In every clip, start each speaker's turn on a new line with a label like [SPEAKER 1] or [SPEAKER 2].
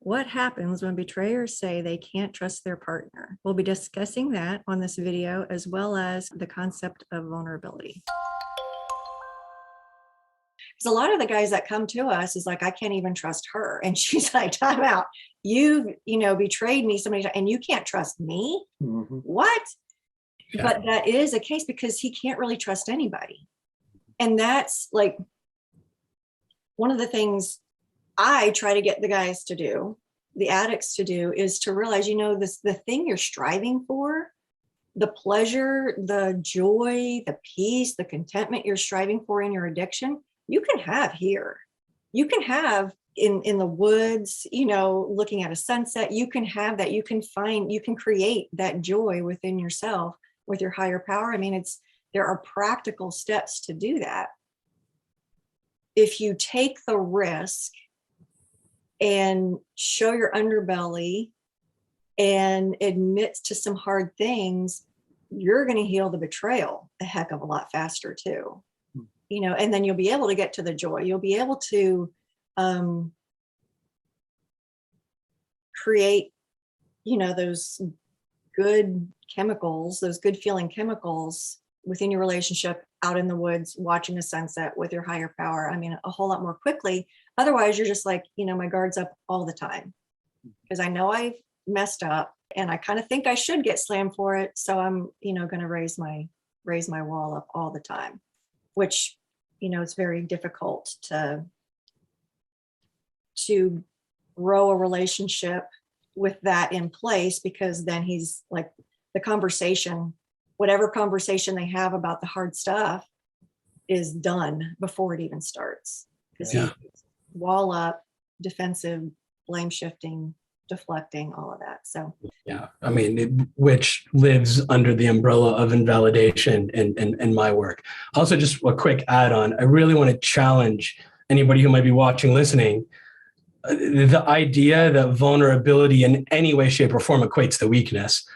[SPEAKER 1] What happens when betrayers say they can't trust their partner? We'll be discussing that on this video, as well as the concept of vulnerability. Because a lot of the guys that come to us is like, I can't even trust her. And she's like, time out. You've, betrayed me so many times and you can't trust me? Mm-hmm. What? Yeah. But that is a case because he can't really trust anybody. And that's like one of the things I try to get the guys to do, the addicts to do, is to realize, the thing you're striving for, the pleasure, the joy, the peace, the contentment you're striving for in your addiction, you can have here. You can have in the woods, looking at a sunset. You can have that. You can create that joy within yourself with your higher power. I mean, there are practical steps to do that. If you take the risk and show your underbelly and admit to some hard things, you're going to heal the betrayal a heck of a lot faster too. And then you'll be able to get to the joy. You'll be able to create, those good chemicals, those good feeling chemicals within your relationship out in the woods, watching a sunset with your higher power. I mean, a whole lot more quickly. Otherwise, you're just like, my guard's up all the time because I know I've messed up and I kind of think I should get slammed for it. So I'm, going to raise my wall up all the time, which, it's very difficult to grow a relationship with that in place, because then he's like whatever conversation they have about the hard stuff is done before it even starts. Because he's wall up, defensive, blame shifting, deflecting, all of that. So
[SPEAKER 2] yeah, I mean, which lives under the umbrella of invalidation in my work. Also, just a quick add-on, I really want to challenge anybody who might be watching, listening, the idea that vulnerability in any way, shape, or form equates to weakness.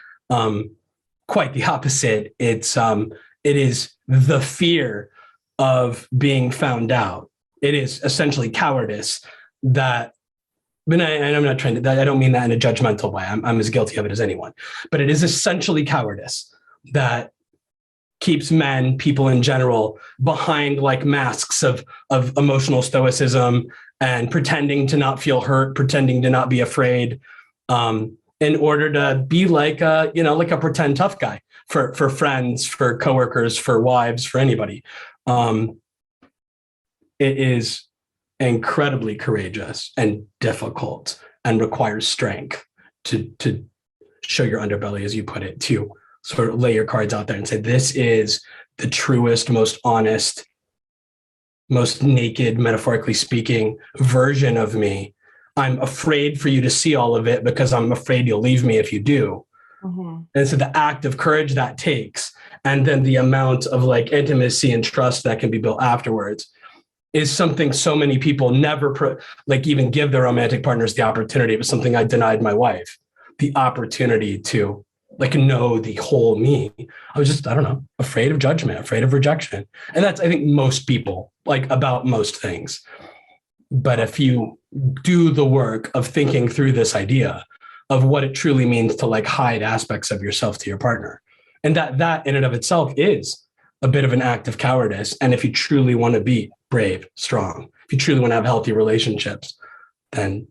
[SPEAKER 2] Quite the opposite. It is the fear of being found out. It is essentially cowardice that, and I'm not trying to, I don't mean that in a judgmental way. I'm as guilty of it as anyone, but it is essentially cowardice that keeps men, people in general, behind like masks of emotional stoicism and pretending to not feel hurt, pretending to not be afraid, in order to be like a pretend tough guy for friends, for coworkers, for wives, for anybody. It is incredibly courageous and difficult and requires strength to show your underbelly, as you put it, to sort of lay your cards out there and say, this is the truest, most honest, most naked, metaphorically speaking, version of me. I'm afraid for you to see all of it because I'm afraid you'll leave me if you do. Mm-hmm. And so the act of courage that takes, and then the amount of like intimacy and trust that can be built afterwards, is something so many people never even give their romantic partners the opportunity. It was something I denied my wife, the opportunity to know the whole me. I was just, afraid of judgment, afraid of rejection. And that's, I think, most people, about most things. But if you do the work of thinking through this idea of what it truly means to hide aspects of yourself to your partner, and that in and of itself is a bit of an act of cowardice. And if you truly want to be brave, strong, if you truly want to have healthy relationships, then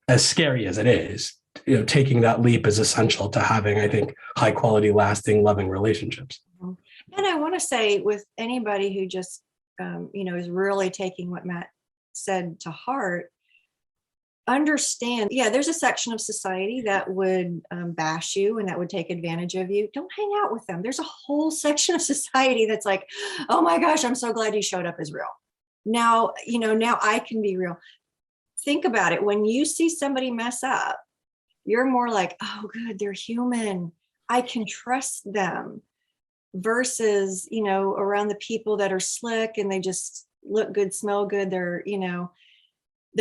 [SPEAKER 2] as scary as it is, taking that leap is essential to having, I think, high quality, lasting, loving relationships.
[SPEAKER 1] And I want to say, with anybody who just, is really taking what Matt said to heart, understand, there's a section of society that would bash you and that would take advantage of you. Don't hang out with them. There's a whole section of society that's like, oh my gosh, I'm so glad you showed up as real. Now, now I can be real. Think about it. When you see somebody mess up, you're more like, oh, good, they're human. I can trust them. Versus, around the people that are slick and they just look good, smell good. They're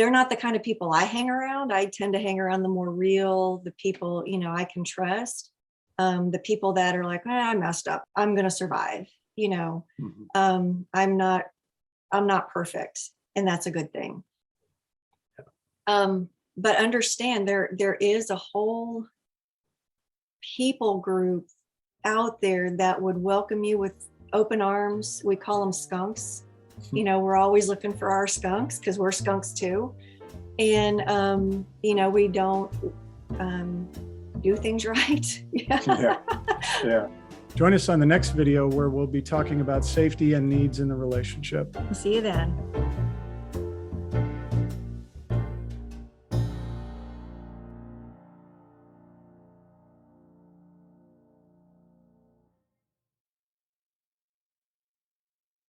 [SPEAKER 1] not the kind of people I hang around. I tend to hang around the more real, the people, I can trust. The people that are like, I messed up, I'm going to survive. Mm-hmm. I'm not perfect. And that's a good thing. but understand there is a whole people group out there that would welcome you with open arms. We call them skunks. You know, we're always looking for our skunks because we're skunks too. And, you know, we don't do things right.
[SPEAKER 3] Yeah. Join us on the next video where we'll be talking about safety and needs in the relationship.
[SPEAKER 1] See you then.